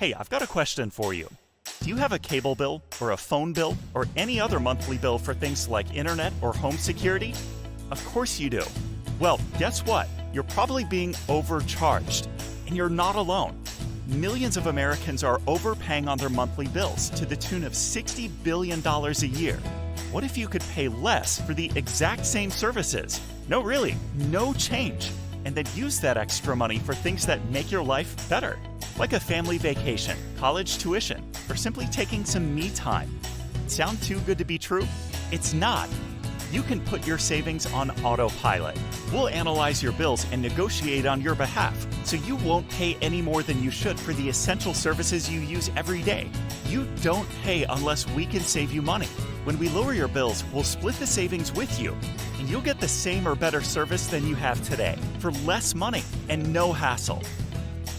Hey, I've got a question for you. Do you have a cable bill or a phone bill or any other monthly bill for things like internet or home security? Of course you do. Well, guess what? You're probably being overcharged, and you're not alone. Millions of Americans are overpaying on their monthly bills to the tune of $60 billion a year. What if you could pay less for the exact same services? No, really, no change. And then use that extra money for things that make your life better, like a family vacation, college tuition, or simply taking some me time. Sound too good to be true? It's not. You can put your savings on autopilot. We'll analyze your bills and negotiate on your behalf, so you won't pay any more than you should for the essential services you use every day. You don't pay unless we can save you money. When we lower your bills, we'll split the savings with you, and you'll get the same or better service than you have today for less money and no hassle.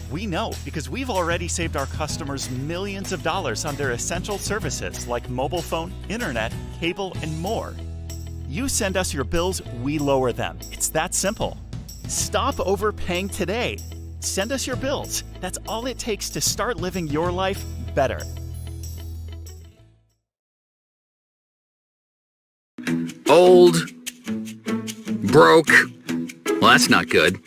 We know because we've already saved our customers millions of dollars on their essential services like mobile phone, internet, cable, and more. You send us your bills, we lower them. It's that simple. Stop overpaying today. Send us your bills. That's all it takes to start living your life better. Old, broke. Well, that's not good.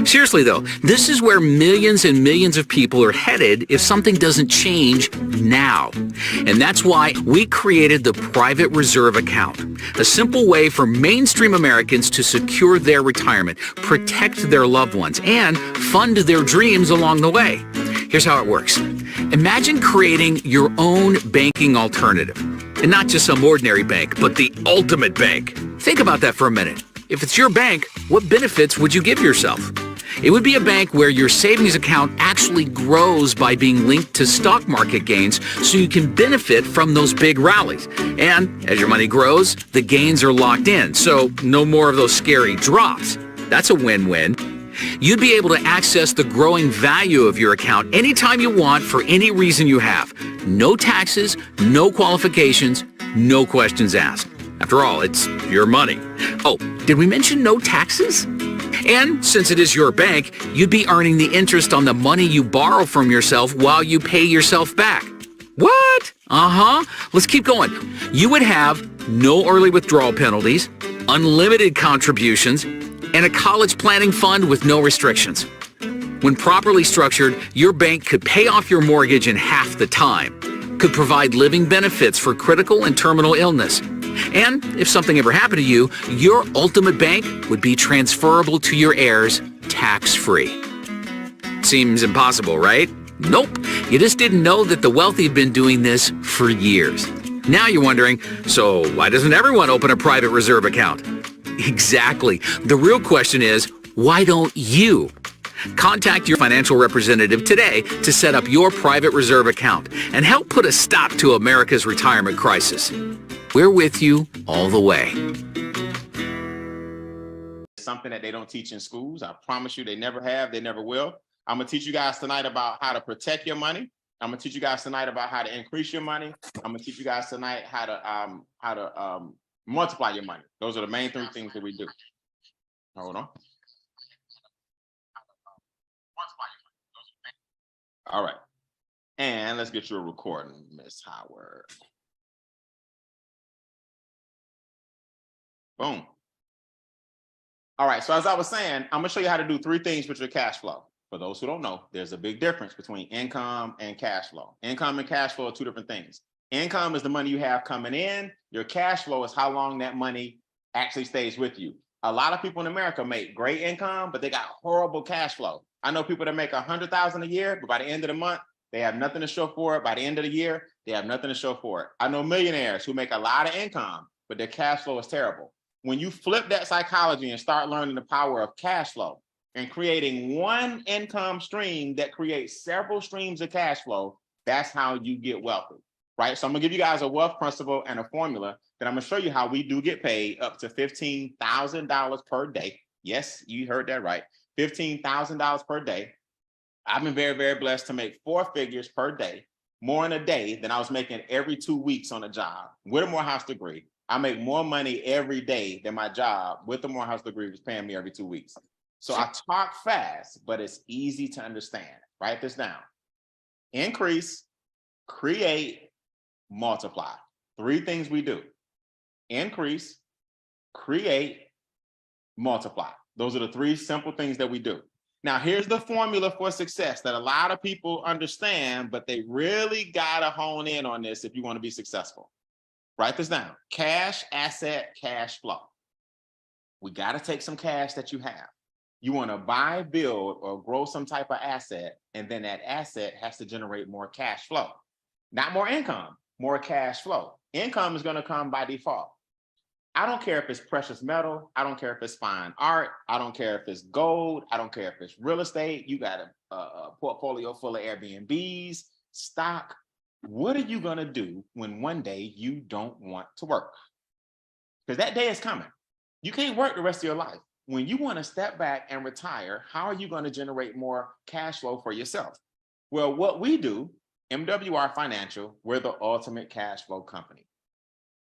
Seriously though, this is where millions and millions of people are headed if something doesn't change now. And that's why we created the private reserve account, a simple way for mainstream Americans to secure their retirement, protect their loved ones, and fund their dreams along the way. Here's how it works. Imagine creating your own banking alternative. And not just some ordinary bank, but the ultimate bank. Think about that for a minute. If it's your bank, what benefits would you give yourself? It would be a bank where your savings account actually grows by being linked to stock market gains so you can benefit from those big rallies. And as your money grows, the gains are locked in, so no more of those scary drops. That's a win-win. You'd be able to access the growing value of your account anytime you want for any reason you have. No taxes, no qualifications, no questions asked. After all, it's your money. Oh, did we mention no taxes? And since it is your bank, you'd be earning the interest on the money you borrow from yourself while you pay yourself back. What? Let's keep going. You would have no early withdrawal penalties, unlimited contributions, and a college planning fund with no restrictions. When properly structured, your bank could pay off your mortgage in half the time, could provide living benefits for critical and terminal illness. And if something ever happened to you, your ultimate bank would be transferable to your heirs tax-free. Seems impossible, right? Nope. You just didn't know that the wealthy have been doing this for years. Now you're wondering, so why doesn't everyone open a private reserve account? Exactly. The real question is, why don't you? Contact your financial representative today to set up your private reserve account and help put a stop to America's retirement crisis. We're with you all the way. Something that they don't teach in schools. I promise you they never have, they never will. I'm gonna teach you guys tonight about how to protect your money. I'm gonna teach you guys tonight about how to increase your money. I'm gonna teach you guys tonight how to multiply your money. Those are the main three things that we do. Hold on. All right. And let's get you a recording, Miss Howard. Boom. All right. So as I was saying, I'm gonna show you how to do three things with your cash flow. For those who don't know, there's a big difference between income and cash flow. Income and cash flow are two different things. Income is the money you have coming in. Your cash flow is how long that money actually stays with you. A lot of people in America make great income, but they got horrible cash flow. I know people that make $100,000 a year, but by the end of the month, they have nothing to show for it. By the end of the year, they have nothing to show for it. I know millionaires who make a lot of income, but their cash flow is terrible. When you flip that psychology and start learning the power of cash flow and creating one income stream that creates several streams of cash flow, that's how you get wealthy, right? So I'm gonna give you guys a wealth principle and a formula that I'm gonna show you how we do get paid up to $15,000 per day. Yes, you heard that right. $15,000 per day. I've been very, very blessed to make 4 figures per day, more in a day than I was making every 2 weeks on a job with a Morehouse degree. I make more money every day than my job with the Morehouse degree was paying me every 2 weeks. So I talk fast, but it's easy to understand. Write this down. increase, create, multiply. 3 things we do. Increase, create, multiply. Those are the 3 simple things that we do. Now, here's the formula for success that a lot of people understand, but they really gotta hone in on this if you want to be successful. Write this down. Cash, asset, cash flow. We gotta take some cash that you have. You want to buy, build, or grow some type of asset, and then that asset has to generate more cash flow. Not more income, more cash flow. Income is going to come by default. I don't care if it's precious metal. I don't care if it's fine art. I don't care if it's gold. I don't care if it's real estate. You got a portfolio full of Airbnbs, stock. What are you going to do when one day you don't want to work? Because that day is coming. You can't work the rest of your life. When you want to step back and retire, how are you going to generate more cash flow for yourself? Well, what we do, MWR Financial, we're the ultimate cash flow company.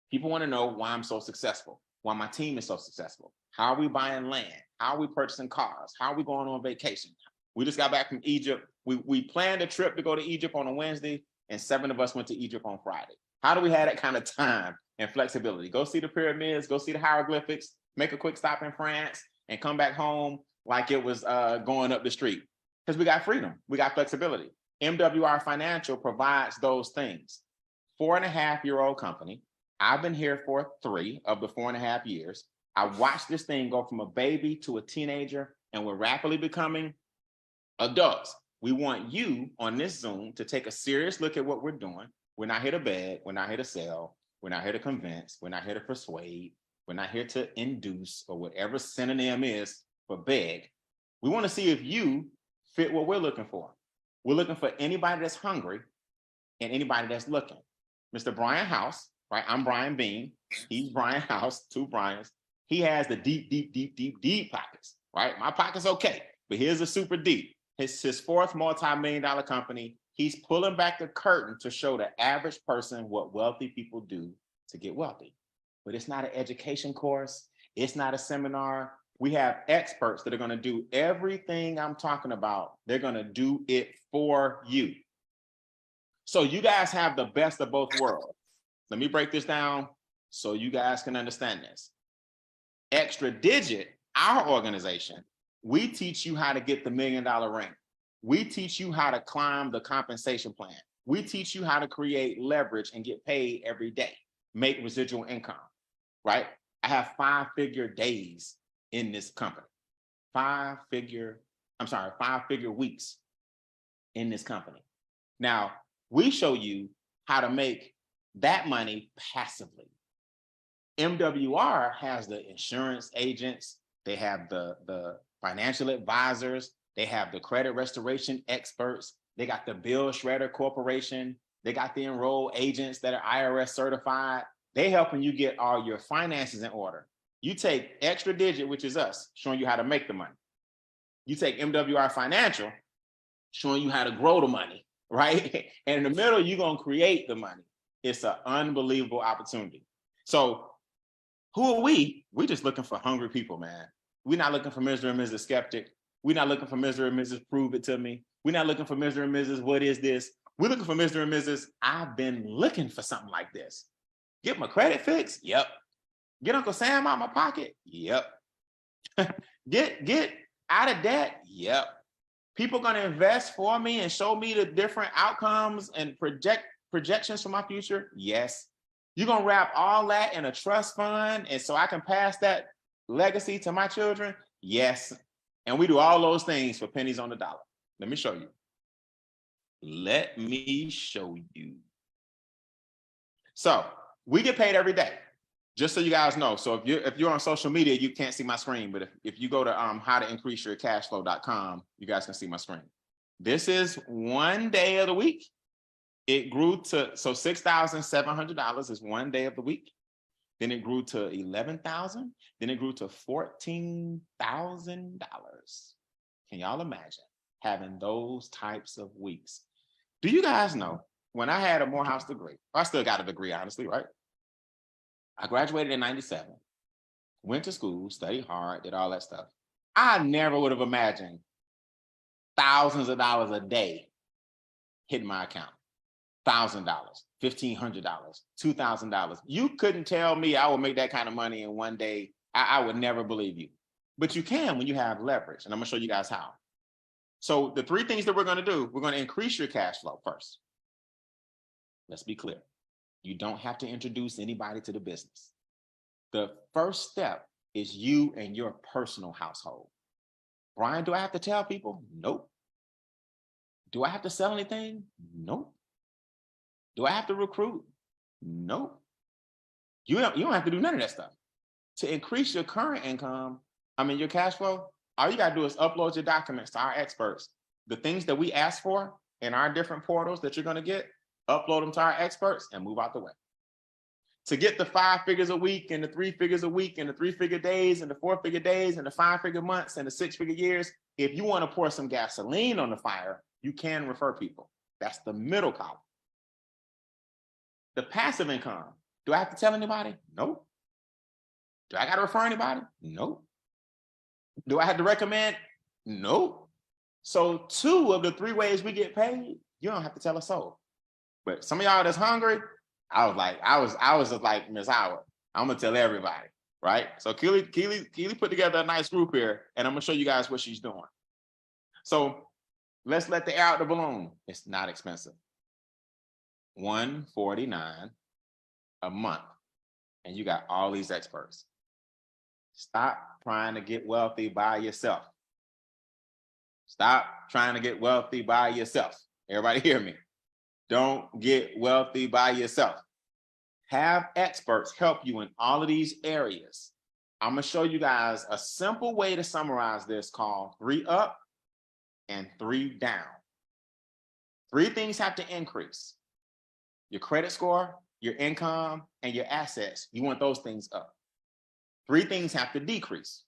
People want to know why I'm so successful, why my team is so successful. How are we buying land? How are we purchasing cars? How are we going on vacation? We just got back from Egypt. We planned a trip to go to Egypt on a Wednesday, and 7 of us went to Egypt on Friday. How do we have that kind of time and flexibility? Go see the pyramids, go see the hieroglyphics, make a quick stop in France, and come back home like it was going up the street. Because we got freedom, we got flexibility. MWR Financial provides those things. 4.5-year-old company. I've been here for 3 of the 4.5 years. I watched this thing go from a baby to a teenager, and we're rapidly becoming adults. We want you on this Zoom to take a serious look at what we're doing. We're not here to beg, we're not here to sell, we're not here to convince, we're not here to persuade, we're not here to induce, or whatever synonym is for beg. We want to see if you fit what we're looking for. We're looking for anybody that's hungry and anybody that's looking. Mr. Brian House, right? I'm Brian Beane. He's Brian House, 2 Brians. He has the deep pockets, right? My pocket's okay, but here's the super deep. His 4th multi-million-dollar company. He's pulling back the curtain to show the average person what wealthy people do to get wealthy. But it's not an education course. It's not a seminar. We have experts that are going to do everything I'm talking about. They're going to do it for you. So you guys have the best of both worlds. Let me break this down so you guys can understand this. Extra Digit, our organization, we teach you how to get the $1 million ring. We teach you how to climb the compensation plan. We teach you how to create leverage and get paid every day, make residual income, right? I have 5-figure days in this company, 5-figure weeks in this company. Now, we show you how to make that money passively. MWR has the insurance agents, they have the financial advisors, they have the credit restoration experts, they got the Bill Shredder Corporation, they got the enrolled agents that are IRS certified. They helping you get all your finances in order. You take Extra Digit, which is us, showing you how to make the money. You take MWR Financial, showing you how to grow the money, right? And in the middle, you're gonna create the money. It's an unbelievable opportunity. So who are we? We're just looking for hungry people, man. We're not looking for Mr. and Mrs. Skeptic. We're not looking for Mr. and Mrs. Prove It To Me. We're not looking for Mr. and Mrs. What Is This? We're looking for Mr. and Mrs. I've been looking for something like this. Get my credit fixed? Yep. Get Uncle Sam out my pocket? Yep. Get out of debt? Yep. People gonna invest for me and show me the different outcomes and projections for my future? Yes. You're gonna wrap all that in a trust fund and so I can pass that legacy to my children? Yes. And we do all those things for pennies on the dollar. Let me show you. Let me show you. So we get paid every day, just so you guys know. So if you're on social media, you can't see my screen, but if you go to howtoincreaseyourcashflow.com, you guys can see my screen. This is one day of the week. It grew to, so $6,700 is one day of the week. Then it grew to $11,000. Then it grew to $14,000. Can y'all imagine having those types of weeks? Do you guys know when I had a Morehouse degree, I still got a degree, honestly, right? I graduated in 97, went to school, studied hard, did all that stuff. I never would have imagined thousands of dollars a day hit my account. $1,000, $1,500, $2,000. You couldn't tell me I would make that kind of money in one day. I would never believe you. But you can when you have leverage. And I'm gonna show you guys how. So the 3 things that we're gonna do, we're gonna increase your cash flow first. Let's be clear. You don't have to introduce anybody to the business. The first step is you and your personal household. Brian, do I have to tell people? Nope. Do I have to sell anything? Nope. Do I have to recruit? Nope. You don't have to do none of that stuff. To increase your current income, your cash flow, all you gotta do is upload your documents to our experts. The things that we ask for in our different portals that you're gonna get, upload them to our experts and move out the way. To get the 5 figures a week and the 3 figures a week and the 3-figure days and the 4-figure days and the 5-figure months and the 6-figure years, if you wanna pour some gasoline on the fire, you can refer people. That's the middle column. The passive income, do I have to tell anybody? Nope. Do I gotta refer anybody? Nope. Do I have to recommend? Nope. So 2 of the 3 ways we get paid, you don't have to tell a soul. But some of y'all that's hungry, I was just like Miss Howard. I'm gonna tell everybody, right? So Keely put together a nice group here, and I'm gonna show you guys what she's doing. So let's let the air out the balloon. It's not expensive. $149 a month, and you got all these experts. Stop trying to get wealthy by yourself. Stop trying to get wealthy by yourself. Everybody hear me? Don't get wealthy by yourself. Have experts help you in all of these areas. I'm gonna show you guys a simple way to summarize this called 3 up and 3 down. 3 things have to increase. Your credit score, your income, and your assets. You want those things up. 3 things have to decrease.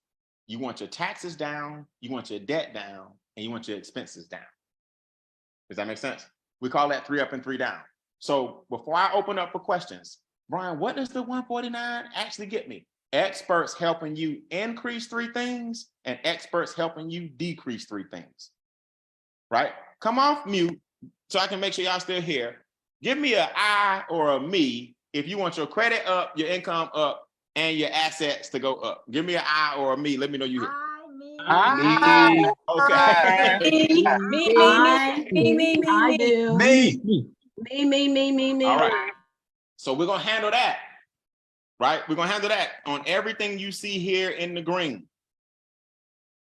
You want your taxes down, you want your debt down, and you want your expenses down. Does that make sense? We call that 3 up and 3 down. So before I open up for questions, Brian, what does the 149 actually get me? Experts helping you increase 3 things and experts helping you decrease 3 things, right? Come off mute so I can make sure y'all still here. Give me an I or a me if you want your credit up, your income up, and your assets to go up. Give me an I or a me. Let me know you here. Okay. Me. All right. So we're gonna handle that, right? We're gonna handle that on everything you see here in the green.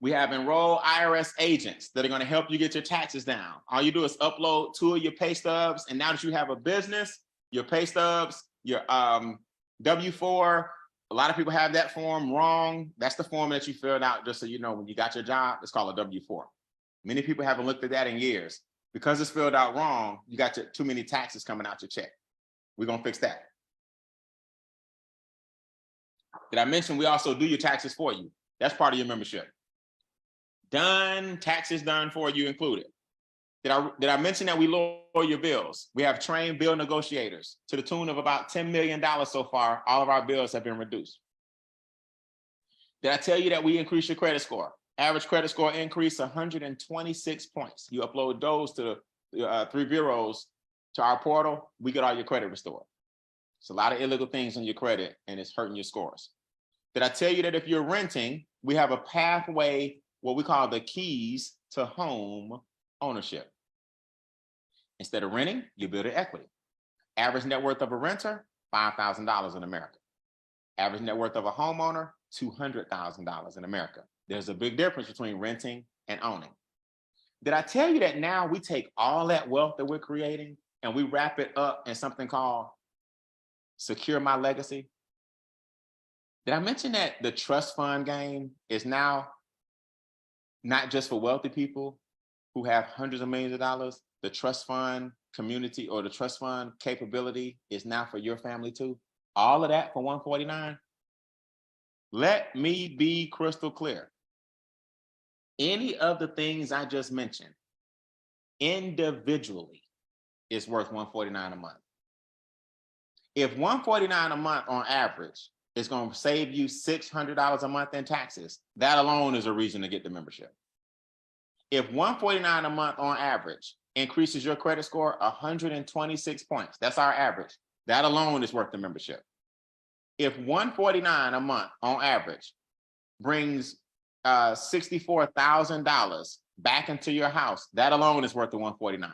We have enrolled IRS agents that are gonna help you get your taxes down. All you do is upload 2 of your pay stubs, and now that you have a business, your pay stubs, your W-4, a lot of people have that form wrong. That's the form that you filled out, just so you know, when you got your job, it's called a W-4. Many people haven't looked at that in years. Because it's filled out wrong, you got too many taxes coming out your check. We're gonna fix that. Did I mention we also do your taxes for you? That's part of your membership. Done, taxes done for you included. Did I mention that we lower your bills? We have trained bill negotiators to the tune of about $10 million so far. All of our bills have been reduced. Did I tell you that we increase your credit score? Average credit score increase 126 points. You upload those to 3 bureaus to our portal, we get all your credit restored. It's a lot of illegal things on your credit and it's hurting your scores. Did I tell you that if you're renting, we have a pathway, what we call the keys to home ownership. Instead of renting, you build an equity. Average net worth of a renter, $5,000 in America. Average net worth of a homeowner, $200,000 in America. There's a big difference between renting and owning. Did I tell you that now we take all that wealth that we're creating and we wrap it up in something called Secure My Legacy? Did I mention that the trust fund game is now not just for wealthy people who have hundreds of millions of dollars? The trust fund community or the trust fund capability is now for your family too. All of that for $149. Let me be crystal clear. Any of the things I just mentioned individually is worth $149 a month. If $149 a month on average is going to save you $600 a month in taxes, that alone is a reason to get the membership. If $149 a month on average increases your credit score 126 points. That's our average. That alone is worth the membership. If $149 a month on average brings $64,000 back into your house, that alone is worth the $149.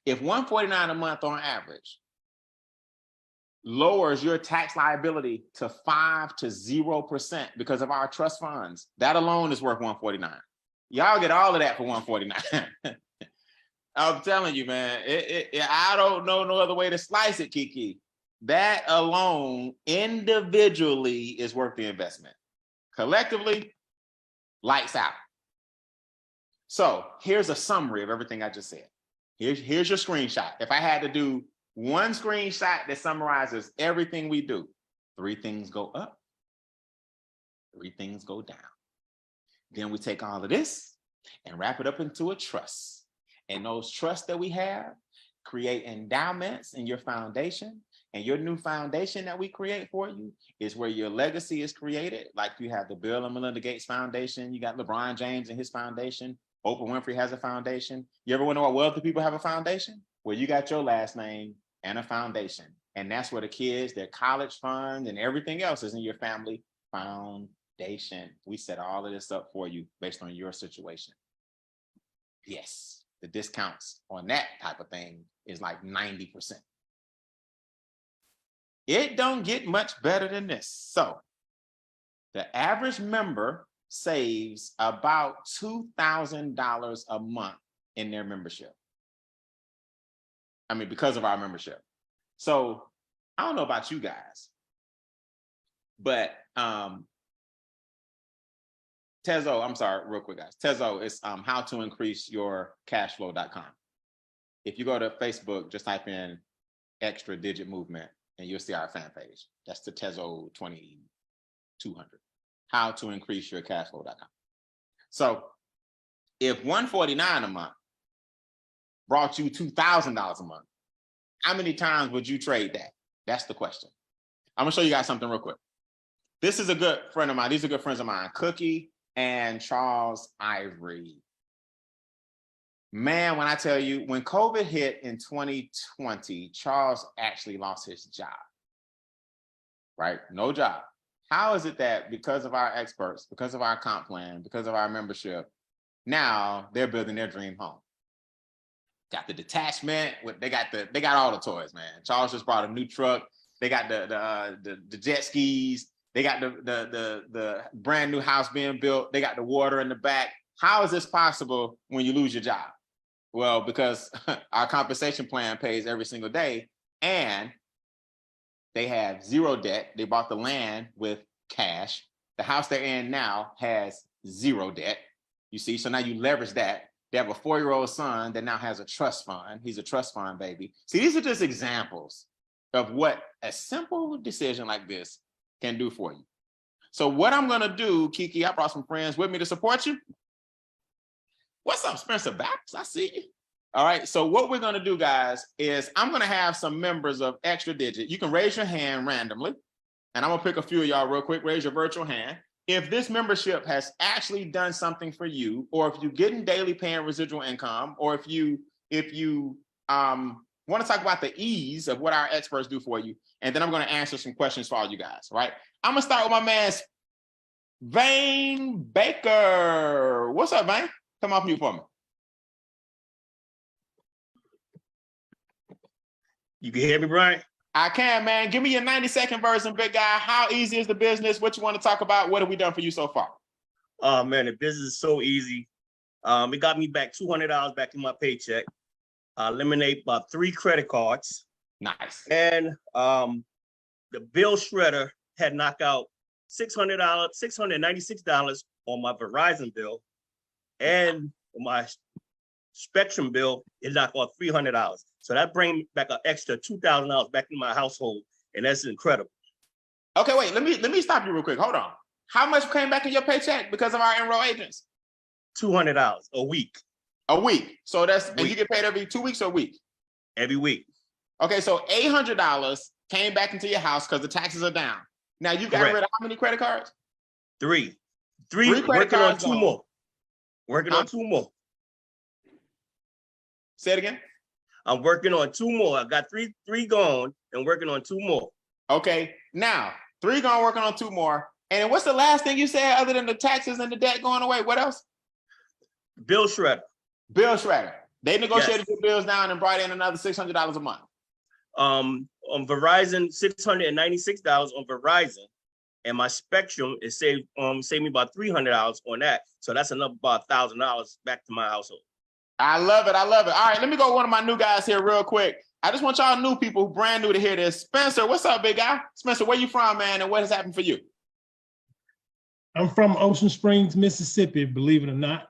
If $149 a month on average lowers your tax liability to 5 to 0% because of our trust funds, that alone is worth $149. Y'all get all of that for $149. I'm telling you, man, I don't know no other way to slice it, Kiki. That alone individually is worth the investment. Collectively, lights out. So here's a summary of everything I just said. Here's your screenshot. If I had to do one screenshot that summarizes everything we do, 3 things go up, 3 things go down. Then we take all of this and wrap it up into a trust. And those trusts that we have create endowments in your foundation. And your new foundation that we create for you is where your legacy is created. Like you have the Bill and Melinda Gates Foundation. You got LeBron James and his foundation. Oprah Winfrey has a foundation. You ever wonder why wealthy people have a foundation? Well, you got your last name and a foundation. And that's where the kids, their college fund and everything else is in your family foundation. We set all of this up for you based on your situation. Yes, the discounts on that type of thing is like 90%. It don't get much better than this. So the average member saves about $2,000 a month in their membership. I mean, because of our membership. So I don't know about you guys, but Tezo, I'm sorry, real quick, guys. Tezo is howtoincreaseyourcashflow.com. If you go to Facebook, just type in extra digit movement and you'll see our fan page. That's the Tezo 2200. Howtoincreaseyourcashflow.com. So if $149 a month brought you $2,000 a month, how many times would you trade that? That's the question. I'm gonna show you guys something real quick. This is a good friend of mine. These are good friends of mine, Cookie and Charles Ivory. Man, when I tell you, when COVID hit in 2020, Charles actually lost his job, right? No job. How is it that because of our experts, because of our comp plan, because of our membership, now they're building their dream home? Got the detachment, they got all the toys, man. Charles just brought a new truck. They got the jet skis. They got the brand new house being built. They got the water in the back. How is this possible when you lose your job? Well, because our compensation plan pays every single day, and they have 0 debt. They bought the land with cash. The house they're in now has 0 debt. You see, so now you leverage that. They have a 4-year-old son that now has a trust fund. He's a trust fund baby. See, these are just examples of what a simple decision like this can do for you. So what I'm gonna do, Kiki, I brought some friends with me to support you. What's up, Spencer Bapps? I see you. All right, so what we're gonna do, guys, is I'm gonna have some members of Extra Digit. You can raise your hand randomly, and I'm gonna pick a few of y'all real quick. Raise your virtual hand. If this membership has actually done something for you, or if you're getting daily paying residual income, or if you want to talk about the ease of what our experts do for you, and then I'm going to answer some questions for all you guys, right? I'm going to start with my man, Vane Baker. What's up, Vane? Come off mute for me. You can hear me, Brian? I can, man. Give me your 90-second version, big guy. How easy is the business? What you want to talk about? What have we done for you so far? Oh, man, the business is so easy. It got me back $200 back in my paycheck. Eliminate about 3 credit cards. Nice. And the bill shredder had knocked out $696 on my Verizon bill. And my Spectrum bill, it knocked off $300. So that brings back an extra $2,000 back in my household, and that's incredible. Okay, wait, let me stop you real quick. Hold on. How much came back in your paycheck because of our enroll agents? $200 a week. A week. So that's, and you get paid every 2 weeks or a week? Every week. Okay, so $800 came back into your house because the taxes are down. Now you got rid of how many credit cards? 3. Three credit Working on cards 2 more. Working on 2 more. Say it again. I'm working on 2 more. I got three gone and working on 2 more. Okay, now 3 gone, working on 2 more. And what's the last thing you said other than the taxes and the debt going away? What else? Bill shredder. Bill shredder. They negotiated Yes. your bills down and brought in another $600 a month. On Verizon, $696 on Verizon, and my Spectrum is saved me about $300 on that. So that's another about $1,000 back to my household. I love it. I love it. All right, let me go with one of my new guys here real quick. I just want y'all new people who brand new to hear this. Spencer, what's up, big guy? Spencer, where you from, man? And what has happened for you? I'm from Ocean Springs, Mississippi, believe it or not.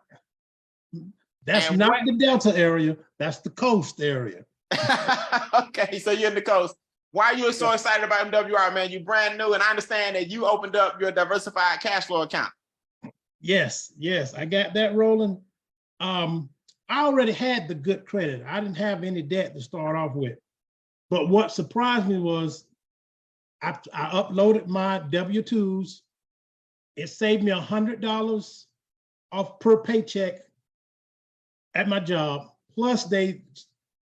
That's And not what- the Delta area. That's the coast area. Okay, so you're in the coast. Why are you so excited about MWR, man? You brand new, and I understand that you opened up your diversified cash flow account. Yes, I got that rolling. I already had the good credit. I didn't have any debt to start off with. But what surprised me was I uploaded my W-2s. It saved me $100 off per paycheck at my job. Plus I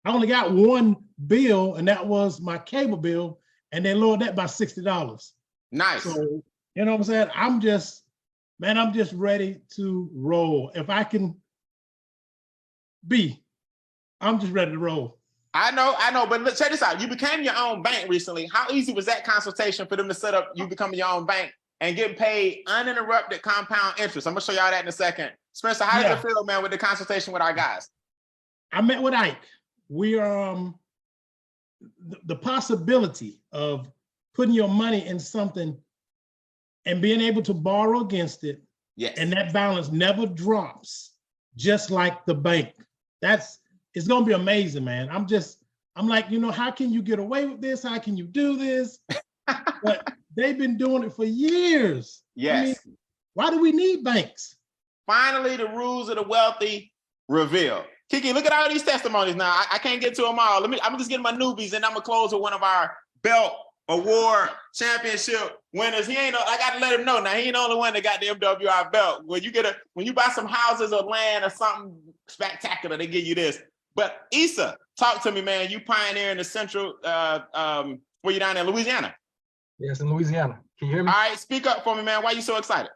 only got 1 bill, and that was my cable bill, and they lowered that by $60. Nice. So, you know what I'm saying? I'm just ready to roll. If I can I'm just ready to roll. I know, but look, check this out. You became your own bank recently. How easy was that consultation for them to set up you becoming your own bank and getting paid uninterrupted compound interest? I'm gonna show y'all that in a second. Spencer, how does it feel, man, with the consultation with our guys? I met with Ike. We are the possibility of putting your money in something and being able to borrow against it, Yes. and that balance never drops, just like the bank. It's gonna be amazing, man. I'm like, how can you get away with this? How can you do this? But they've been doing it for years. Yes. I mean, why do we need banks? Finally, the rules of the wealthy revealed. Kiki, look at all these testimonies now. I can't get to them all. I'm just getting my newbies, and I'm gonna close with one of our belt award championship winners. I got to let him know now. He ain't the only one that got the MWR belt. When you buy some houses or land or something spectacular, they give you this. But Issa, talk to me, man. You pioneer in the central, where you down in Louisiana? Yes, in Louisiana. Can you hear me? All right, speak up for me, man. Why you so excited?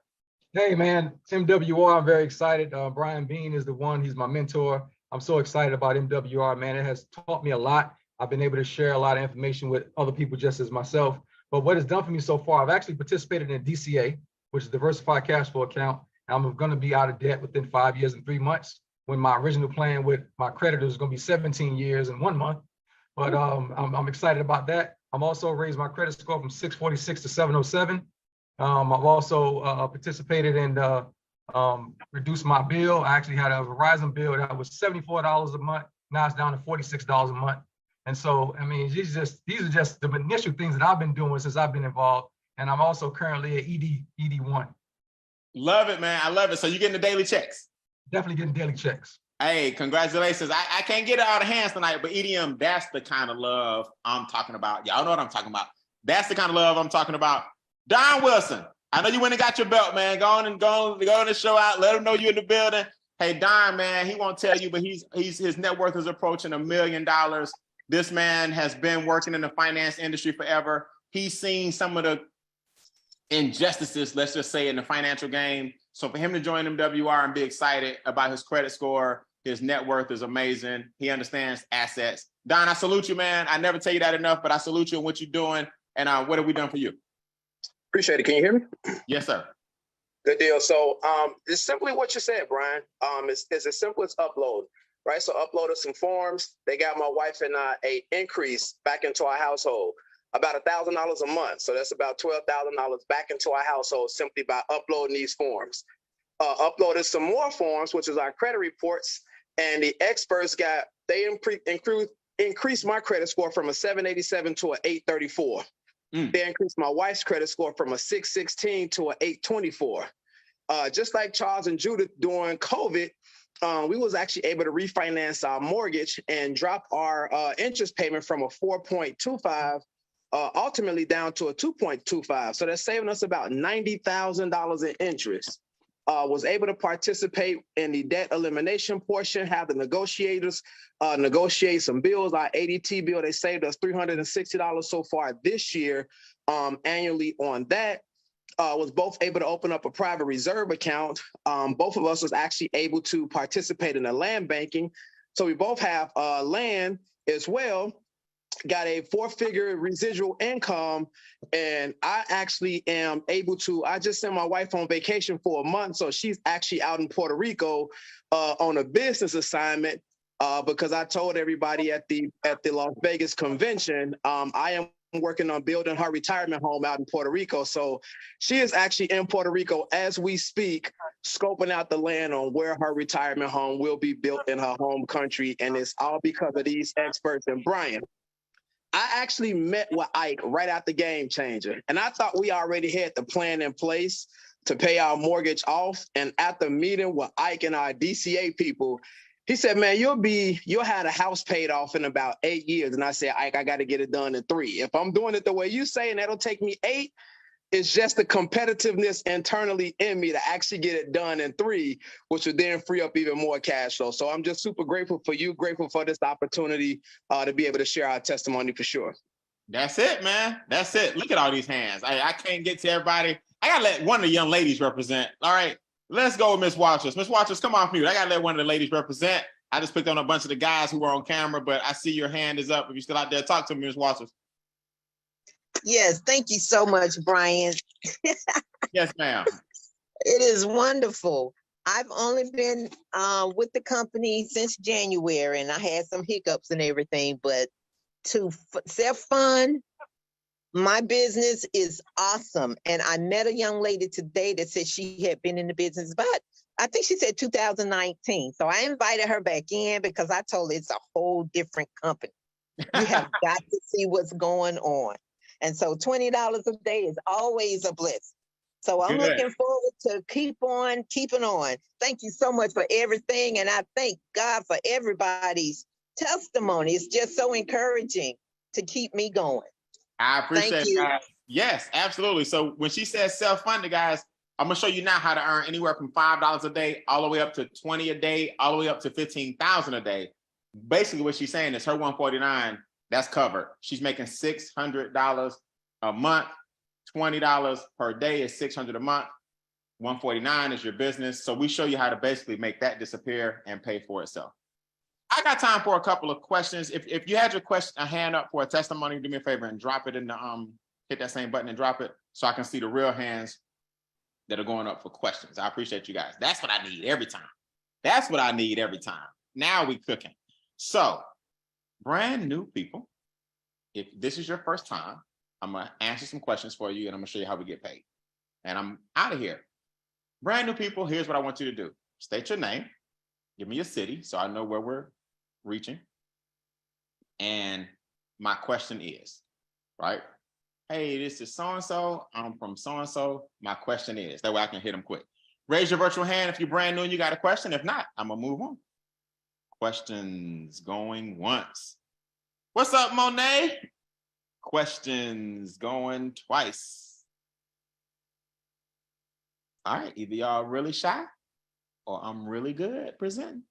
Hey, man, it's MWR. I'm very excited. Brian Beane is the one. He's my mentor. I'm so excited about MWR, man. It has taught me a lot. I've been able to share a lot of information with other people just as myself. But what it's done for me so far, I've actually participated in DCA, which is Diversified Cash Flow Account. I'm going to be out of debt within 5 years and 3 months, when my original plan with my creditors is going to be 17 years and 1 month. But I'm excited about that. I'm also raised my credit score from 646 to 707. I've also participated in reduce my bill. I actually had a Verizon bill that was $74 a month. Now it's down to $46 a month. And so, I mean, these are just the initial things that I've been doing since I've been involved. And I'm also currently at ED1. Love it, man. I love it. So you're getting the daily checks? Definitely getting daily checks. Hey, congratulations. I can't get it out of hands tonight, but EDM, that's the kind of love I'm talking about. Y'all know what I'm talking about. That's the kind of love I'm talking about. Don Wilson, I know you went and got your belt, man. Go on and show out. Let them know you're in the building. Hey, Don, man, he won't tell you, but his net worth is approaching $1 million. This man has been working in the finance industry forever. He's seen some of the injustices, let's just say, in the financial game. So for him to join MWR and be excited about his credit score, his net worth is amazing. He understands assets. Don, I salute you, man. I never tell you that enough, but I salute you and what you're doing. And what have we done for you? Appreciate it. Can you hear me? Yes, sir. Good deal. So it's simply what you said, Brian. It's as simple as upload, right? So uploaded some forms. They got my wife and I an increase back into our household, about $1,000 a month. So that's about $12,000 back into our household simply by uploading these forms. Uploaded some more forms, which is our credit reports, and the experts increased my credit score from a 787 to an 834. They increased my wife's credit score from a 616 to an 824. Just like Charles and Judith during COVID, we was actually able to refinance our mortgage and drop our interest payment from a 4.25 ultimately down to a 2.25. So that's saving us about $90,000 in interest. was able to participate in the debt elimination portion, have the negotiators negotiate some bills. Our ADT bill, they saved us $360 so far this year annually on that. Was both able to open up a private reserve account. Both of us was actually able to participate in the land banking. So we both have land as well, got a 4-figure residual income, and I actually am able to, I just sent my wife on vacation for a month, so she's actually out in Puerto Rico on a business assignment because I told everybody at the Las Vegas convention, I am working on building her retirement home out in Puerto Rico. So she is actually in Puerto Rico as we speak, scoping out the land on where her retirement home will be built in her home country. And it's all because of these experts. And Brian, I actually met with Ike right after Game Changer, and I thought we already had the plan in place to pay our mortgage off. And after meeting with Ike and our DCA people, he said, man, you'll have the house paid off in about 8 years. And I said, Ike, I got to get it done in 3. If I'm doing it the way you say, and that'll take me 8, it's just the competitiveness internally in me to actually get it done in 3, which would then free up even more cash flow. So I'm just super grateful for you, grateful for this opportunity to be able to share our testimony for sure. That's it, man. That's it. Look at all these hands. I can't get to everybody. I got to let one of the young ladies represent. All right. Let's go with Miss Watchers. Miss Watchers, come off mute. I got to let one of the ladies represent. I just picked on a bunch of the guys who were on camera, but I see your hand is up. If you're still out there, talk to me, Miss Watchers. Yes, thank you so much, Brian. Yes, ma'am. It is wonderful. I've only been with the company since January, and I had some hiccups and everything, but to self-fund, my business is awesome. And I met a young lady today that said she had been in the business, but I think she said 2019. So I invited her back in because I told her it's a whole different company. You have got to see what's going on. And so $20 a day is always a blessing. So I'm looking forward to keep on keeping on. Thank you so much for everything. And I thank God for everybody's testimony. It's just so encouraging to keep me going. I appreciate it, guys. Yes, absolutely. So when she says self-funded, guys, I'm going to show you now how to earn anywhere from $5 a day, all the way up to $20 a day, all the way up to $15,000 a day. Basically what she's saying is her $149, that's covered. She's making $600 a month. $20 per day is $600 a month. $149 is your business. So we show you how to basically make that disappear and pay for itself. I got time for a couple of questions. If you had your question, a hand up for a testimony, do me a favor and drop it in the hit that same button and drop it so I can see the real hands that are going up for questions. I appreciate you guys. That's what I need every time. That's what I need every time. Now we cooking. So brand new people, if this is your first time, I'm going to answer some questions for you and I'm going to show you how we get paid. And I'm out of here. Brand new people, here's what I want you to do. State your name. Give me your city so I know where we're reaching. And my question is, right? Hey, this is so-and-so. I'm from so-and-so. My question is, that way I can hit them quick. Raise your virtual hand if you're brand new and you got a question. If not, I'm going to move on. Questions going once. What's up, Monet? Questions going twice. All right, either y'all really shy or I'm really good at presenting.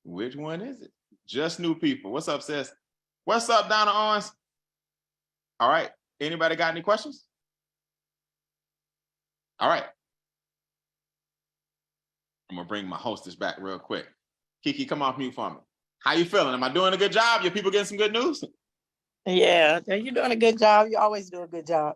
Which one is it? Just new people. What's up, sis? What's up, Donna Owens? All right, anybody got any questions? All right. I'm gonna bring my hostess back real quick. Kiki, come off mute for me. How you feeling? Am I doing a good job? Your people getting some good news? Yeah, you're doing a good job. You always do a good job.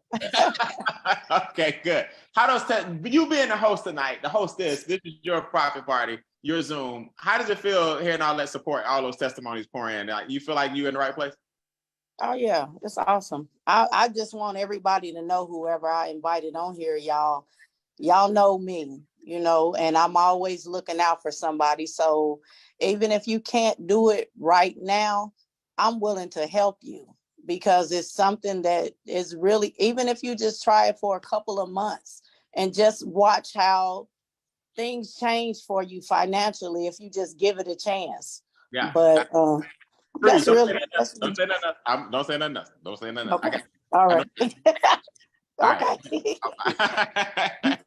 Okay, good. How does you being the host tonight, the hostess, this is your profit party, your Zoom. How does it feel hearing all that support, all those testimonies pour in? Like, you feel like you're in the right place? Oh yeah, it's awesome. I just want everybody to know, whoever I invited on here, y'all know me, you know, and I'm always looking out for somebody. So even if you can't do it right now, I'm willing to help you, because it's something that is really, even if you just try it for a couple of months and just watch how things change for you financially if you just give it a chance. Yeah. But that's don't really, don't say nothing. Don't say nothing. Don't say nothing. okay. All right. All Okay. right.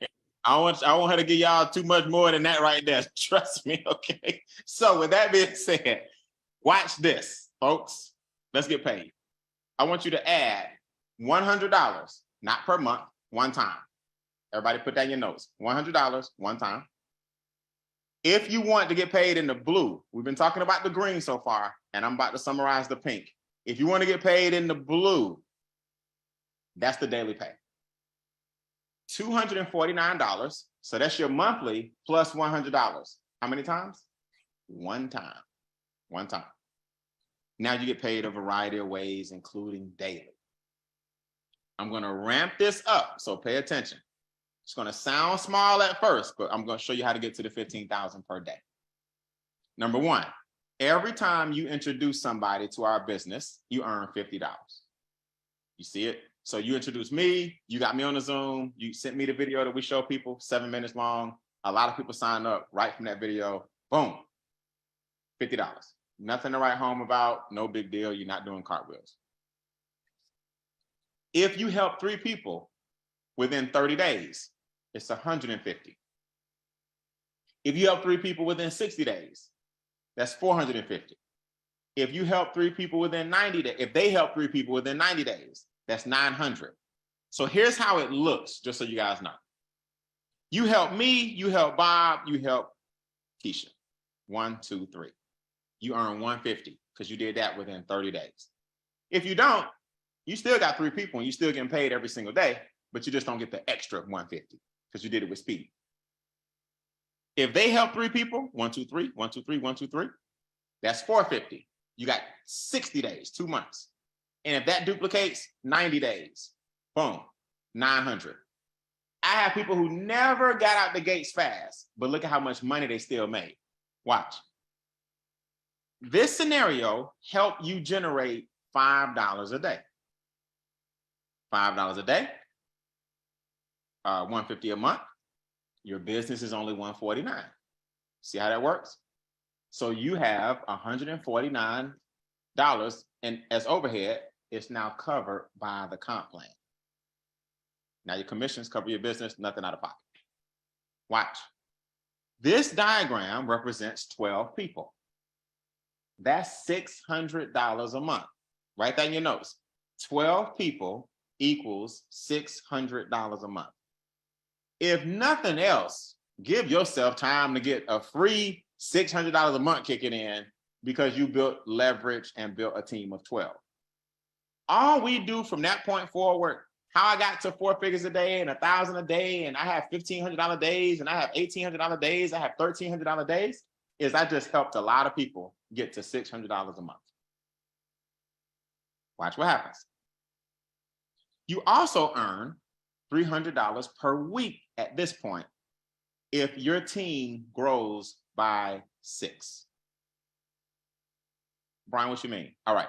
I want her to give y'all too much more than that right there. Trust me, okay? So with that being said, watch this, folks. Let's get paid. I want you to add $100, not per month, one time. Everybody put that in your notes. $100, one time. If you want to get paid in the blue, we've been talking about the green so far, and I'm about to summarize the pink. If you want to get paid in the blue, that's the daily pay. $249. So that's your monthly plus $100. How many times? One time. One time. Now you get paid a variety of ways, including daily. I'm going to ramp this up, so pay attention. It's going to sound small at first, but I'm going to show you how to get to the 15,000 per day. Number one, every time you introduce somebody to our business, you earn $50. You see it? So you introduce me, you got me on the Zoom, you sent me the video that we show people, 7 minutes long. A lot of people sign up right from that video. Boom, $50. Nothing to write home about, no big deal. You're not doing cartwheels. If you help 3 people within 30 days, it's $150. If you help 3 people within 60 days, that's $450. If you help 3 people within 90 days, if they help 3 people within 90 days, that's $900. So here's how it looks, just so you guys know. You help me, you help Bob, you help Keisha. 1, 2, 3. You earn $150 because you did that within 30 days. If you don't, you still got 3 people and you still getting paid every single day, but you just don't get the extra $150 because you did it with speed. If they help 3 people, 1, 2, 3, 1, 2, 3, 1, 2, 3, that's $450. You got 60 days, 2 months. And if that duplicates, 90 days, boom, $900. I have people who never got out the gates fast, but look at how much money they still made. Watch. This scenario helped you generate $5 a day. $5 a day, $150 a month. Your business is only $149. See how that works? So you have $149, and as overhead, it's now covered by the comp plan. Now your commissions cover your business, nothing out of pocket. Watch. This diagram represents 12 people. That's $600 a month. Write that in your notes. 12 people equals $600 a month. If nothing else, give yourself time to get a free $600 a month kicking in because you built leverage and built a team of 12. All we do from that point forward, how I got to 4 figures a day and 1,000 a day, and I have $1,500 days, and I have $1,800 days, I have $1,300 days, is I just helped a lot of people get to $600 a month. Watch what happens. You also earn $300 per week at this point if your team grows by 6. Brian, what you mean? All right.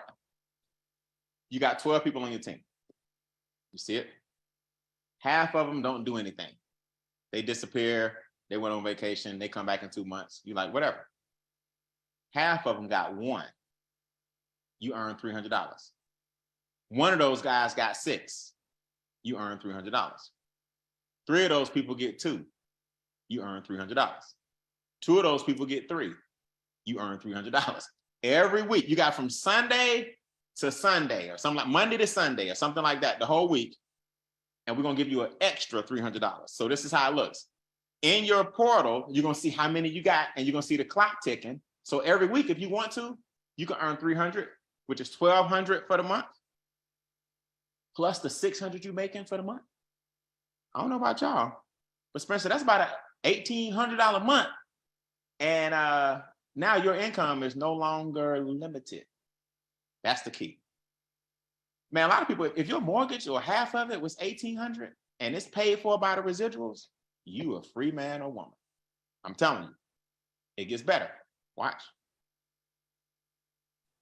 You got 12 people on your team. You see it? Half of them don't do anything. They disappear. They went on vacation. They come back in 2 months. You're like, whatever. Half of them got 1. You earn $300. One of those guys got 6. You earn $300. 3 of those people get 2. You earn $300. 2 of those people get 3. You earn $300. Every week, you got from Sunday to Sunday, or something like Monday to Sunday, or something like that, the whole week. And we're going to give you an extra $300. So this is how it looks. In your portal, you're going to see how many you got, and you're going to see the clock ticking. So every week, if you want to, you can earn $300, which is $1,200 for the month, plus the $600 you're making for the month. I don't know about y'all, but Spencer, that's about $1,800 a month. And now your income is no longer limited. That's the key. Man, a lot of people, if your mortgage or half of it was $1,800 and it's paid for by the residuals, you a free man or woman. I'm telling you, it gets better. Watch.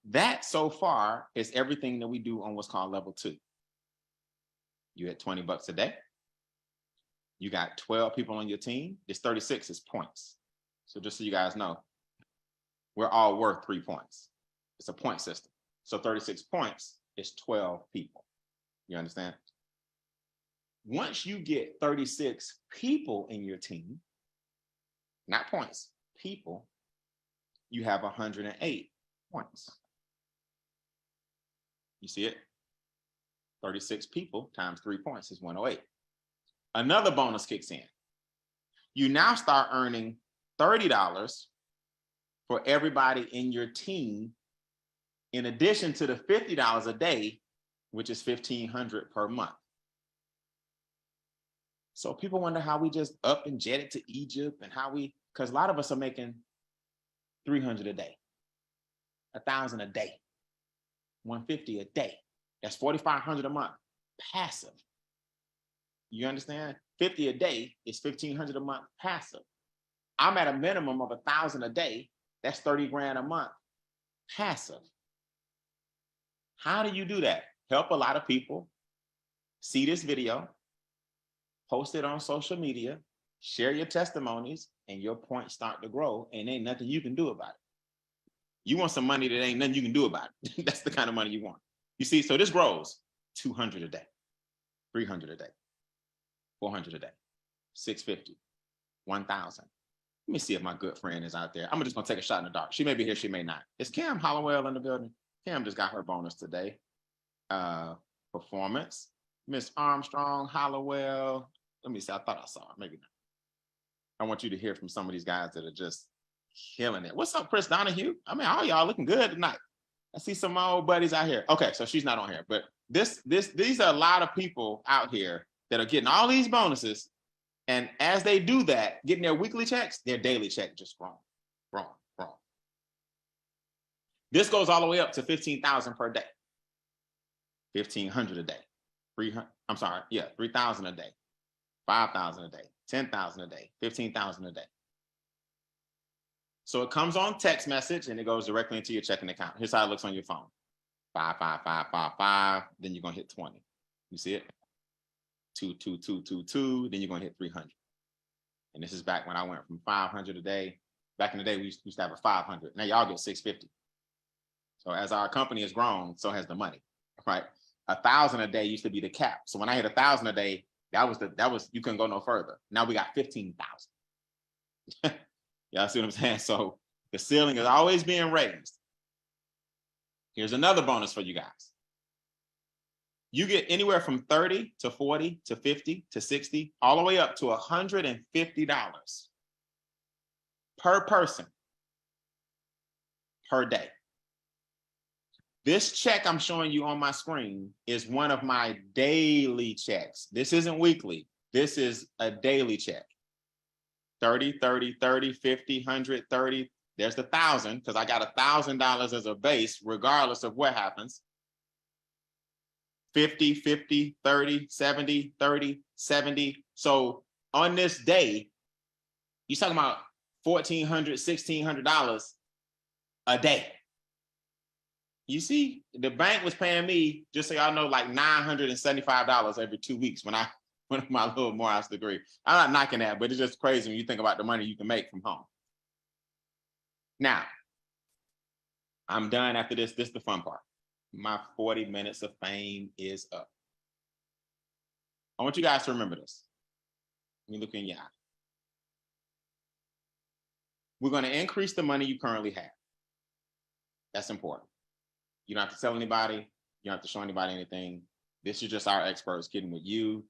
That so far is everything that we do on what's called level 2. You had $20 a day. You got 12 people on your team. This 36 is points. So just so you guys know, we're all worth 3 points. It's a point system. So 36 points is 12 people. You understand? Once you get 36 people in your team, not points, people, you have 108 points. You see it? 36 people times 3 points is 108. Another bonus kicks in. You now start earning $30 for everybody in your team, in addition to the $50 a day, which is $1,500 per month. So people wonder how we just up and jetted to Egypt, and how we, because a lot of us are making $300 a day, $1,000 a day, $150 a day. That's $4,500 a month, passive. You understand? 50 a day is $1,500 a month, passive. I'm at a minimum of 1,000 a day. That's 30 grand a month, passive. How do you do that? Help a lot of people see this video, post it on social media, share your testimonies, and your points start to grow, and ain't nothing you can do about it. You want some money that ain't nothing you can do about it. That's the kind of money you want. You see, so this grows 200 a day, 300 a day, 400 a day, 650, 1,000. Let me see if my good friend is out there. I'm just gonna take a shot in the dark. She may be here, she may not. Is Cam Hollowell in the building? Cam just got her bonus today. Performance, Miss Armstrong, Hollowell. Let me see, I thought I saw her, maybe not. I want you to hear from some of these guys that are just killing it. What's up, Chris Donahue? I mean, all y'all looking good tonight. I see some of my old buddies out here. Okay, so she's not on here, but these are a lot of people out here that are getting all these bonuses. And as they do that, getting their weekly checks, their daily check just growing. This goes all the way up to 15,000 per day. 1,500 a day. 3,000 a day. 5,000 a day. 10,000 a day. 15,000 a day. So it comes on text message and it goes directly into your checking account. Here's how it looks on your phone. 55555. Then you're gonna hit 20. You see it? 22222. Then you're gonna hit 300. And this is back when I went from 500 a day. Back in the day, we used to have a 500. Now y'all get 650. So as our company has grown, so has the money, right? 1,000 a day used to be the cap. So when I hit 1,000 a day, that was you couldn't go no further. Now we got 15,000. Y'all see what I'm saying? So the ceiling is always being raised. Here's another bonus for you guys. You get anywhere from 30 to 40 to 50 to 60, all the way up to $150 per person per day. This check I'm showing you on my screen is one of my daily checks. This isn't weekly. This is a daily check. 30, 30, 30, 50, 100, 30. There's the 1,000 because I got $1,000 as a base, regardless of what happens. 50, 50, 30, 70, 30, 70. So on this day, you're talking about $1,400, $1,600 a day. You see, the bank was paying me, just so y'all know, like $975 every 2 weeks when I went on my little Morehouse degree. I'm not knocking that, but it's just crazy when you think about the money you can make from home. Now, I'm done after this. This is the fun part. My 40 minutes of fame is up. I want you guys to remember this. Let me look in your eye. We're going to increase the money you currently have. That's important. You don't have to tell anybody. You don't have to show anybody anything. This is just our experts getting with you,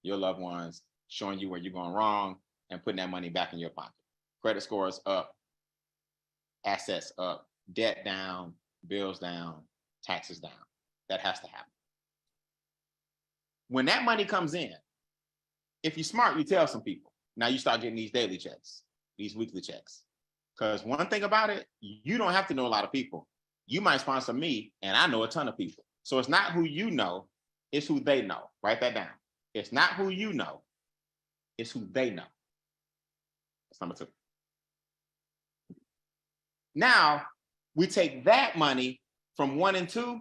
your loved ones, showing you where you're going wrong and putting that money back in your pocket. Credit scores up, assets up, debt down, bills down, taxes down. That has to happen. When that money comes in, if you're smart, you tell some people. Now you start getting these daily checks, these weekly checks. Because one thing about it, you don't have to know a lot of people. You might sponsor me, and I know a ton of people. So it's not who you know, it's who they know. Write that down. It's not who you know, it's who they know. That's number 2. Now, we take that money from 1 and 2,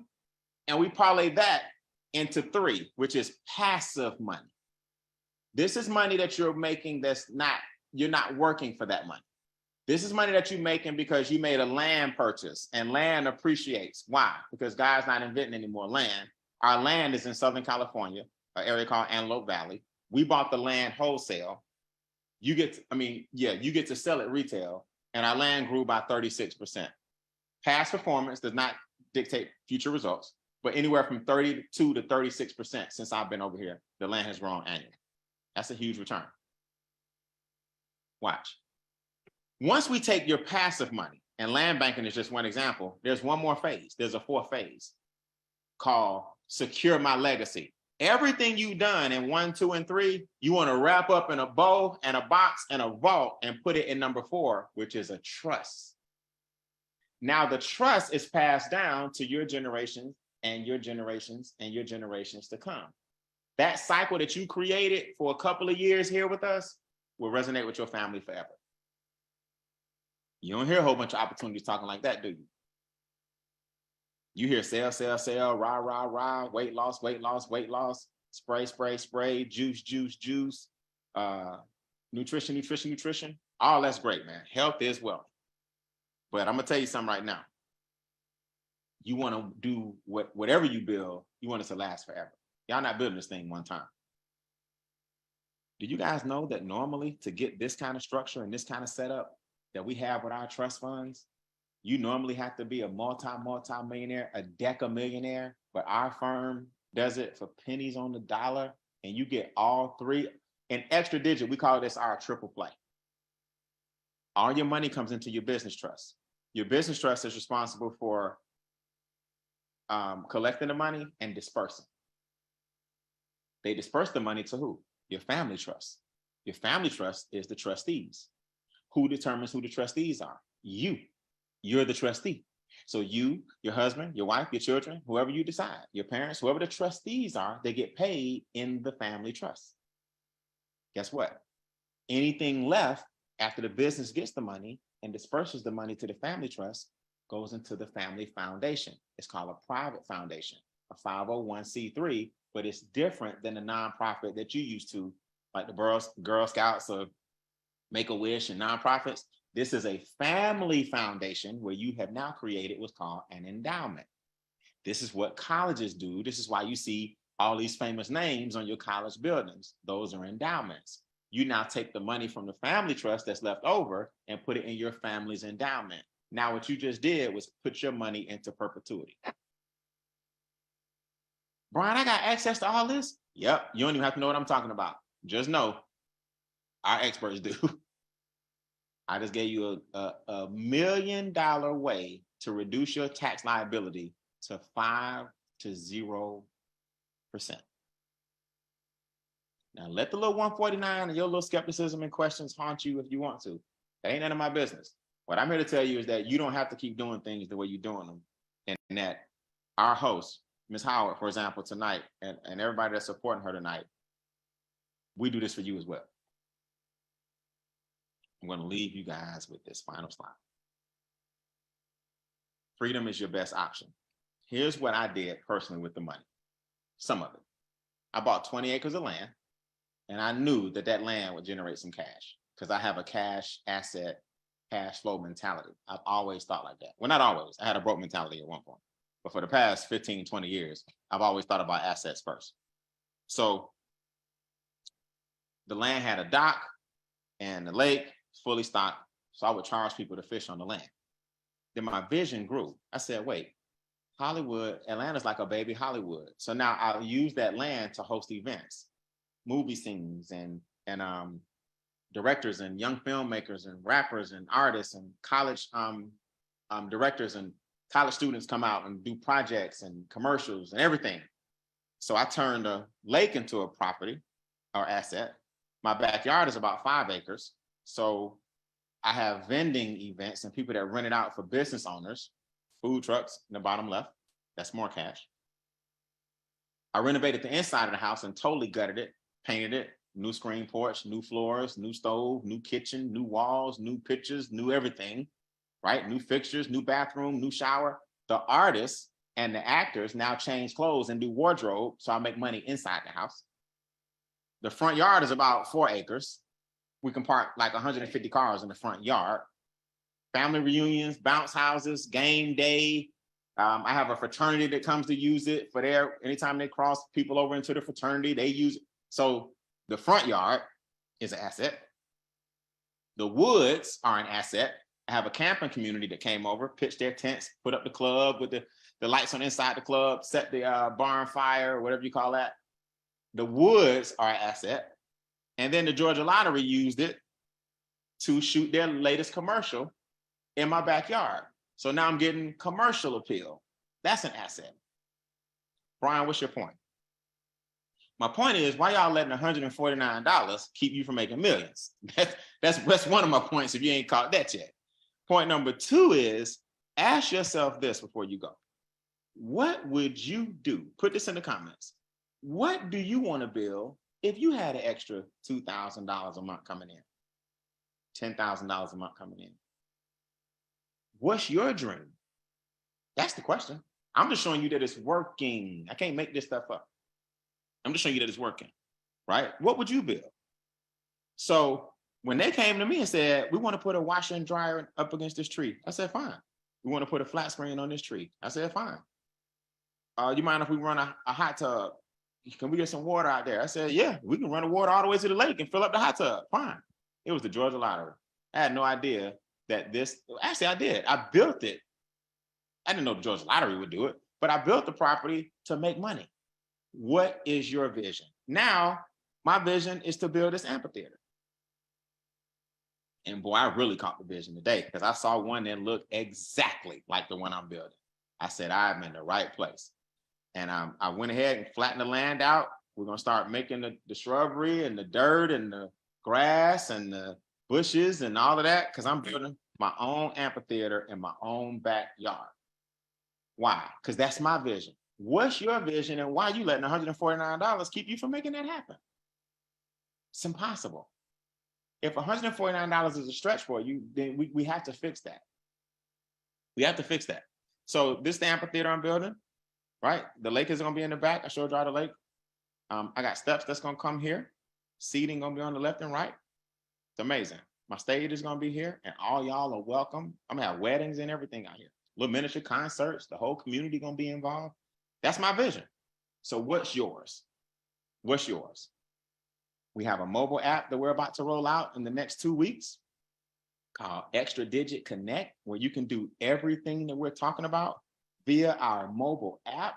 and we parlay that into 3, which is passive money. This is money that you're making you're not working for that money. This is money that you're making because you made a land purchase, and land appreciates. Why? Because God's not inventing any more land. Our land is in Southern California. an area called Antelope Valley. We bought the land wholesale. You get to sell it retail, and our land grew by 36%. Past performance does not dictate future results, but anywhere from 32 to 36% since I've been over here, the land has grown annually. That's a huge return. Watch. Once we take your passive money, and land banking is just one example, there's one more phase. There's a fourth phase called secure my legacy. Everything you've done in 1, 2, and 3, you want to wrap up in a bow and a box and a vault and put it in number 4, which is a trust. Now the trust is passed down to your generations and your generations and your generations to come. That cycle that you created for a couple of years here with us will resonate with your family forever. You don't hear a whole bunch of opportunities talking like that, do you? You hear sell, sell, sell, rah, rah, rah, weight loss, weight loss, weight loss, spray, spray, spray, juice, juice, juice, nutrition, nutrition, nutrition. All that's great, man. Health is wealth. But I'm gonna tell you something right now. You want to do whatever you build, you want it to last forever. Y'all not building this thing one time. Do you guys know that normally to get this kind of structure and this kind of setup that we have with our trust funds, you normally have to be a multi-millionaire, a decamillionaire, but our firm does it for pennies on the dollar, and you get all 3. An extra digit, we call this our triple play. All your money comes into your business trust. Your business trust is responsible for collecting the money and dispersing. They disperse the money to who? Your family trust. Your family trust is the trustees. Who determines who the trustees are? You. You're the trustee. So you, your husband, your wife, your children, whoever you decide, your parents, whoever the trustees are, they get paid in the family trust. Guess what? Anything left after the business gets the money and disperses the money to the family trust goes into the family foundation. It's called a private foundation, a 501c3, but it's different than the nonprofit that you used to, like the Girl Scouts or Make-A-Wish and nonprofits. This is a family foundation where you have now created what's called an endowment. This is what colleges do. This is why you see all these famous names on your college buildings. Those are endowments. You now take the money from the family trust that's left over and put it in your family's endowment. Now, what you just did was put your money into perpetuity. Brian, I got access to all this? Yep, you don't even have to know what I'm talking about. Just know our experts do. I just gave you a $1 million way to reduce your tax liability to 5 to 0%. Now let the little 149 and your little skepticism and questions haunt you if you want to. That ain't none of my business. What I'm here to tell you is that you don't have to keep doing things the way you're doing them. And that our host, Ms. Howard, for example, tonight, and everybody that's supporting her tonight, we do this for you as well. I'm going to leave you guys with this final slide. Freedom is your best option. Here's what I did personally with the money. Some of it. I bought 20 acres of land, and I knew that that land would generate some cash because I have a cash asset, cash flow mentality. I've always thought like that. Well, not always. I had a broke mentality at one point. But for the past 15, 20 years, I've always thought about assets first. So the land had a dock and the lake fully stocked. So I would charge people to fish on the land. Then my vision grew. I said, wait, Hollywood, Atlanta's like a baby Hollywood. So now I'll use that land to host events, movie scenes and directors and young filmmakers and rappers and artists and college directors and college students come out and do projects and commercials and everything. So I turned a lake into a property or asset. My backyard is about 5 acres. So I have vending events and people that rent it out for business owners, food trucks in the bottom left. That's more cash. I renovated the inside of the house and totally gutted it, painted it, new screen porch, new floors, new stove, new kitchen, new walls, new pictures, new everything, right? New fixtures, new bathroom, new shower. The artists and the actors now change clothes and do wardrobe, so I make money inside the house. The front yard is about 4 acres. We can park like 150 cars in the front yard. Family reunions, bounce houses, game day, I have a fraternity that comes to use it for anytime they cross people over into the fraternity, they use it. So the front yard is an asset. The woods are an asset. I have a camping community that came over, pitched their tents, put up the club with the lights on inside the club, set the barn fire, or whatever you call that. The woods are an asset. And then the Georgia Lottery used it to shoot their latest commercial in my backyard. So now I'm getting commercial appeal. That's an asset. Brian, what's your point? My point is, why y'all letting $149 keep you from making millions? That's one of my points if you ain't caught that yet. Point number 2 is, ask yourself this before you go. What would you do? Put this in the comments. What do you want to build if you had an extra $2,000 a month coming in? $10,000 a month coming in? What's your dream? That's the question. I'm just showing you that it's working. I can't make this stuff up. I'm just showing you that it's working, right? What would you build? So when they came to me and said, we want to put a washer and dryer up against this tree, I said, fine. We want to put a flat screen on this tree. I said, fine. You mind if we run a hot tub? Can we get some water out there? I said, yeah, we can run the water all the way to the lake and fill up the hot tub. Fine. It was the Georgia Lottery. I had no idea that actually I did. I built it. I didn't know the Georgia Lottery would do it, but I built the property to make money. What is your vision? Now, my vision is to build this amphitheater. And boy, I really caught the vision today because I saw one that looked exactly like the one I'm building. I said, I'm in the right place. And I went ahead and flattened the land out. We're going to start making the shrubbery and the dirt and the grass and the bushes and all of that because I'm building my own amphitheater in my own backyard. Why? Because that's my vision. What's your vision and why are you letting $149 keep you from making that happen? It's impossible. If $149 is a stretch for you, then we have to fix that. We have to fix that. So this is the amphitheater I'm building, right? The lake is going to be in the back. I showed y'all the lake. I got steps that's going to come here. Seating going to be on the left and right. It's amazing. My stage is going to be here and all y'all are welcome. I'm going to have weddings and everything out here. Little miniature concerts. The whole community going to be involved. That's my vision. So what's yours? What's yours? We have a mobile app that we're about to roll out in the next 2 weeks called Extra Digit Connect, where you can do everything that we're talking about via our mobile app.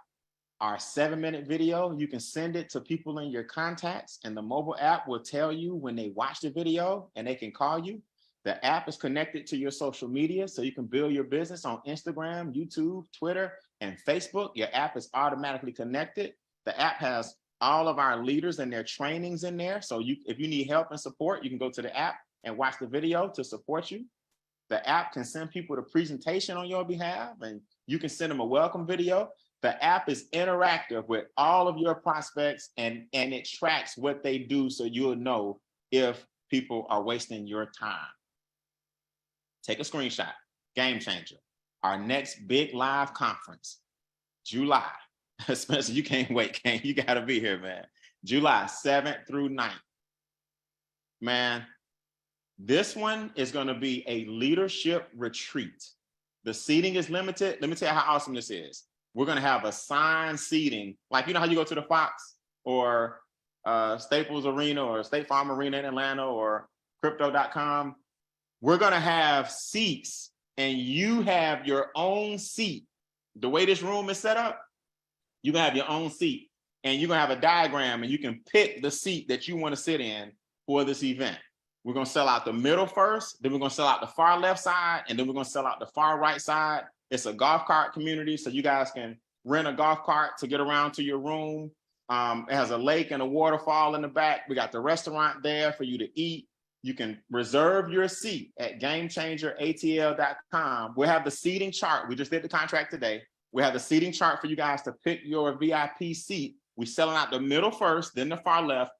Our 7-minute video, you can send it to people in your contacts and the mobile app will tell you when they watch the video and they can call you. The app is connected to your social media so you can build your business on Instagram, YouTube, Twitter, and Facebook. Your app is automatically connected. The app has all of our leaders and their trainings in there. So if you need help and support, you can go to the app and watch the video to support you. The app can send people the presentation on your behalf and you can send them a welcome video. The app is interactive with all of your prospects and it tracks what they do so you'll know if people are wasting your time. Take a screenshot. Game Changer. Our next big live conference, July. Spencer, you can't wait, you gotta be here, man. July 7th through 9th. Man, this one is gonna be a leadership retreat. The seating is limited. Let me tell you how awesome this is. We're gonna have assigned seating. Like, you know how you go to the Fox or Staples Arena or State Farm Arena in Atlanta or crypto.com. We're gonna have seats and you have your own seat. The way this room is set up, you're gonna have your own seat and you're gonna have a diagram and you can pick the seat that you wanna sit in for this event. We're gonna sell out the middle first, then we're gonna sell out the far left side, and then we're gonna sell out the far right side. It's a golf cart community, so you guys can rent a golf cart to get around to your room. It has a lake and a waterfall in the back. We got the restaurant there for you to eat. You can reserve your seat at GameChangerATL.com. We'll have the seating chart. We just did the contract today. We have the seating chart for you guys to pick your VIP seat. We're selling out the middle first, then the far left,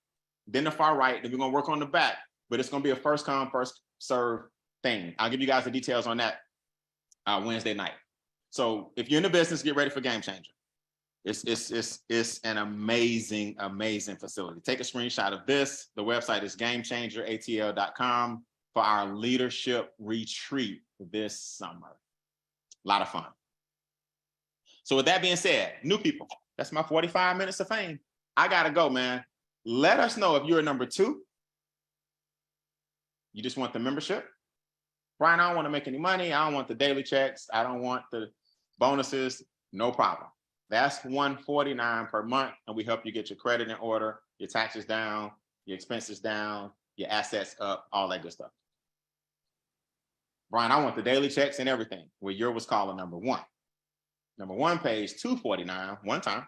then the far right. Then we're gonna work on the back, but it's gonna be a first come, first serve thing. I'll give you guys the details on that Wednesday night. So if you're in the business, get ready for Game Changer. It's an amazing, amazing facility. Take a screenshot of this. The website is GameChangerATL.com for our leadership retreat this summer. A lot of fun. So with that being said, new people, that's my 45 minutes of fame. I gotta go, man. Let us know if you're number 2. You just want the membership. Brian, I don't want to make any money. I don't want the daily checks. I don't want the bonuses. No problem. That's $149 per month, and we help you get your credit in order, your taxes down, your expenses down, your assets up, all that good stuff. Brian, I want the daily checks and everything. Well, yours was called a number 1. Number 1 pays $249 one time,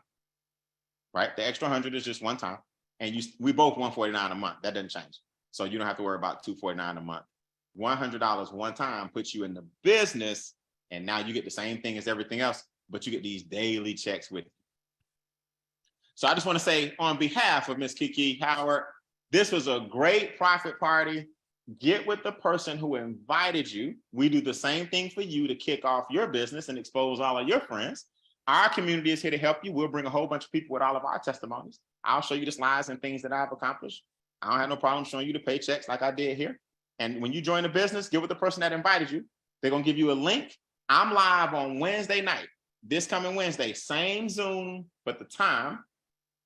right? The extra 100 is just one time, and we both $149 a month. That doesn't change. So you don't have to worry about $249 a month. $100 one time puts you in the business, and now you get the same thing as everything else, but you get these daily checks with you. So I just want to say, on behalf of Ms. Kiki Howard, this was a great profit party. Get with the person who invited you. We do the same thing for you to kick off your business and expose all of your friends. Our community is here to help you. We'll bring a whole bunch of people with all of our testimonies. I'll show you the slides and things that I've accomplished. I don't have no problem showing you the paychecks like I did here. And when you join the business, get with the person that invited you. They're going to give you a link. I'm live on Wednesday night, this coming Wednesday, same Zoom, but the time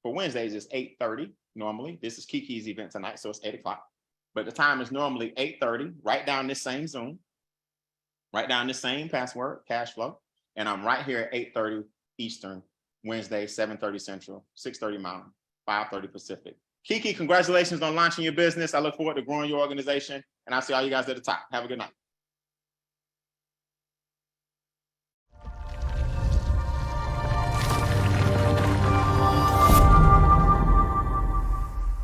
for Wednesdays is 8:30 normally. This is Kiki's event tonight, so it's 8 o'clock. But the time is normally 8:30. Write down this same Zoom. Write down this same password, Cashflow. And I'm right here at 8:30 Eastern, Wednesday, 7:30 Central, 6:30 Mountain, 5:30 Pacific. Kiki, congratulations on launching your business. I look forward to growing your organization. And I'll see all you guys at the top. Have a good night.